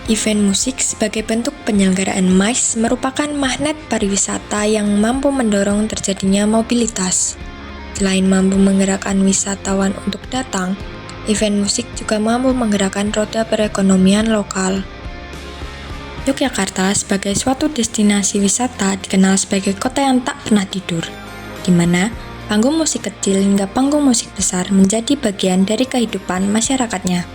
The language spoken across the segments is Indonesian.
Event musik sebagai bentuk penyelenggaraan MICE merupakan magnet pariwisata yang mampu mendorong terjadinya mobilitas. Selain mampu menggerakkan wisatawan untuk datang, event musik juga mampu menggerakkan roda perekonomian lokal. Yogyakarta sebagai suatu destinasi wisata dikenal sebagai kota yang tak pernah tidur, di mana panggung musik kecil hingga panggung musik besar menjadi bagian dari kehidupan masyarakatnya.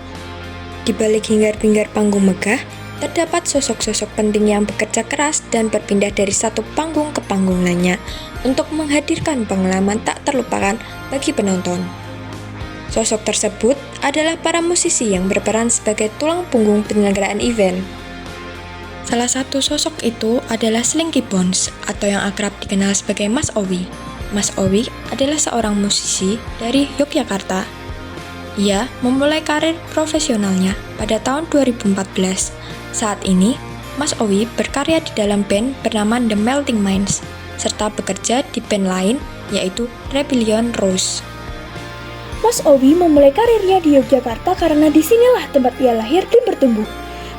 Di balik hingar-bingar panggung megah, terdapat sosok-sosok penting yang bekerja keras dan berpindah dari satu panggung ke panggung lainnya untuk menghadirkan pengalaman tak terlupakan bagi penonton. Sosok tersebut adalah para musisi yang berperan sebagai tulang punggung penyelenggaraan event. Salah satu sosok itu adalah Slinky Bones atau yang akrab dikenal sebagai Mas Owi. Mas Owi adalah seorang musisi dari Yogyakarta. Ia memulai karir profesionalnya pada tahun 2014. Saat ini, Mas Owi berkarya di dalam band bernama The Melting Minds, serta bekerja di band lain, yaitu Rebellion Rose. Mas Owi memulai karirnya di Yogyakarta karena disinilah tempat ia lahir dan bertumbuh.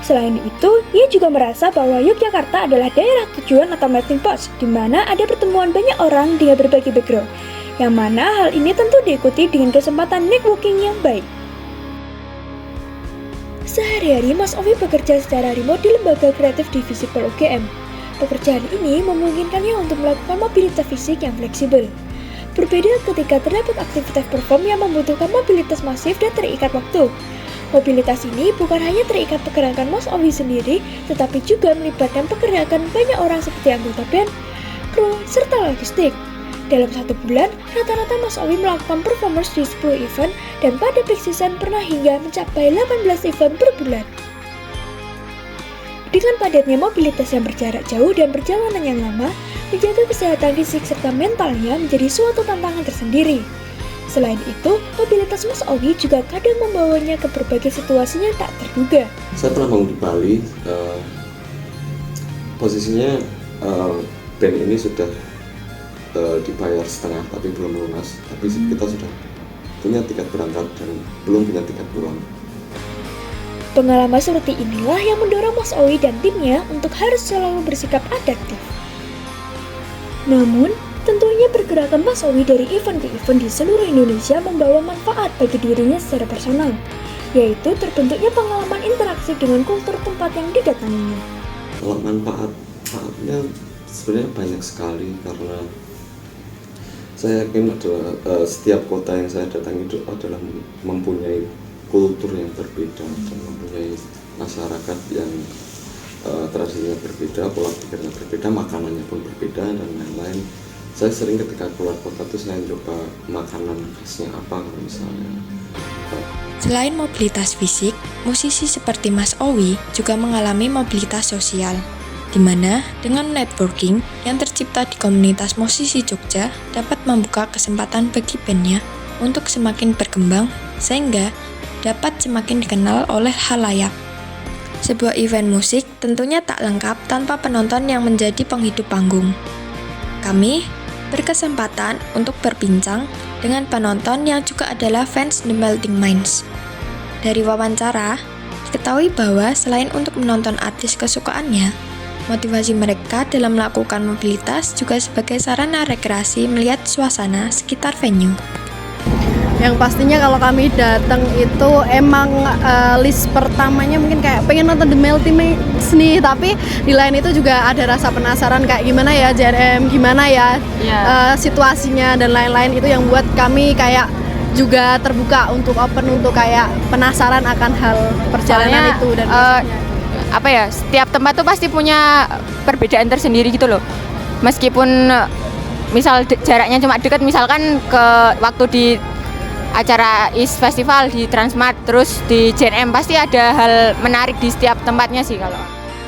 Selain itu, ia juga merasa bahwa Yogyakarta adalah daerah tujuan atau melting pot, di mana ada pertemuan banyak orang dengan berbagai background, yang mana hal ini tentu diikuti dengan kesempatan networking yang baik. Sehari-hari Mas Owi bekerja secara remote di lembaga kreatif divisi UGM. Pekerjaan ini memungkinkannya untuk melakukan mobilitas fisik yang fleksibel. Berbeda ketika terdapat aktivitas perform yang membutuhkan mobilitas masif dan terikat waktu. Mobilitas ini bukan hanya terikat pergerakan Mas Owi sendiri, tetapi juga melibatkan pergerakan banyak orang seperti anggota band, kru, serta logistik. Dalam satu bulan, rata-rata Mas Owi melakukan performance di 10 event dan pada peak season pernah hingga mencapai 18 event per bulan. Dengan padatnya mobilitas yang berjarak jauh dan perjalanan yang lama, menjaga kesehatan fisik serta mentalnya menjadi suatu tantangan tersendiri. Selain itu, mobilitas Mas Owi juga kadang membawanya ke berbagai situasi yang tak terduga. Saya pernah bangun di Bali, posisinya band ini sudah dibayar setengah tapi belum lunas, tapi kita sudah punya tiket berangkat dan belum punya tiket pulang. Pengalaman seperti inilah yang mendorong Mas Owi dan timnya untuk harus selalu bersikap adaptif. Namun, tentunya pergerakan Mas Owi dari event ke event di seluruh Indonesia membawa manfaat bagi dirinya secara personal, yaitu terbentuknya pengalaman interaksi dengan kultur tempat yang didatanginya. Kalau manfaatnya sebenarnya banyak sekali, karena saya yakin adalah setiap kota yang saya datangi itu adalah mempunyai kultur yang berbeda dan mempunyai masyarakat yang tradisinya berbeda, pola pikirnya berbeda, makanannya pun berbeda dan lain-lain. Saya sering ketika keluar kota tuh saya coba makanan khasnya apa misalnya. Selain mobilitas fisik, musisi seperti Mas Owi juga mengalami mobilitas sosial, di mana dengan networking yang tercipta di komunitas musisi Jogja dapat membuka kesempatan bagi bandnya untuk semakin berkembang sehingga dapat semakin dikenal oleh khalayak. Sebuah event musik tentunya tak lengkap tanpa penonton yang menjadi penghidup panggung. Kami berkesempatan untuk berbincang dengan penonton yang juga adalah fans The Melting Minds. Dari wawancara, diketahui bahwa selain untuk menonton artis kesukaannya, motivasi mereka dalam melakukan mobilitas juga sebagai sarana rekreasi melihat suasana sekitar venue. Yang pastinya kalau kami datang itu emang list pertamanya mungkin kayak pengen nonton The Melting Minds nih, tapi di lain itu juga ada rasa penasaran kayak gimana ya JRM, gimana ya situasinya dan lain-lain, itu yang buat kami kayak juga terbuka untuk open untuk kayak penasaran akan hal perjalanan itu dan setiap tempat tuh pasti punya perbedaan tersendiri gitu loh. Meskipun misal jaraknya cuma dekat, misalkan ke waktu di acara East Festival di Transmart, terus di JNM pasti ada hal menarik di setiap tempatnya sih kalau.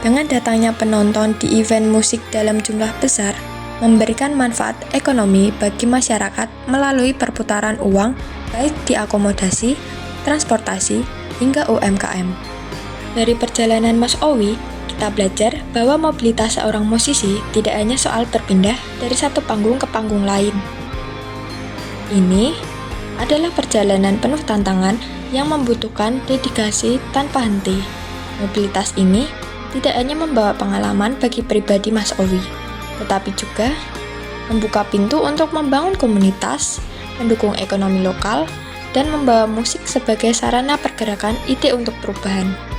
Dengan datangnya penonton di event musik dalam jumlah besar, memberikan manfaat ekonomi bagi masyarakat melalui perputaran uang baik di akomodasi, transportasi, hingga UMKM. Dari perjalanan Mas Owi, kita belajar bahwa mobilitas seorang musisi tidak hanya soal berpindah dari satu panggung ke panggung lain. Ini adalah perjalanan penuh tantangan yang membutuhkan dedikasi tanpa henti. Mobilitas ini tidak hanya membawa pengalaman bagi pribadi Mas Owi, tetapi juga membuka pintu untuk membangun komunitas, mendukung ekonomi lokal, dan membawa musik sebagai sarana pergerakan ide untuk perubahan.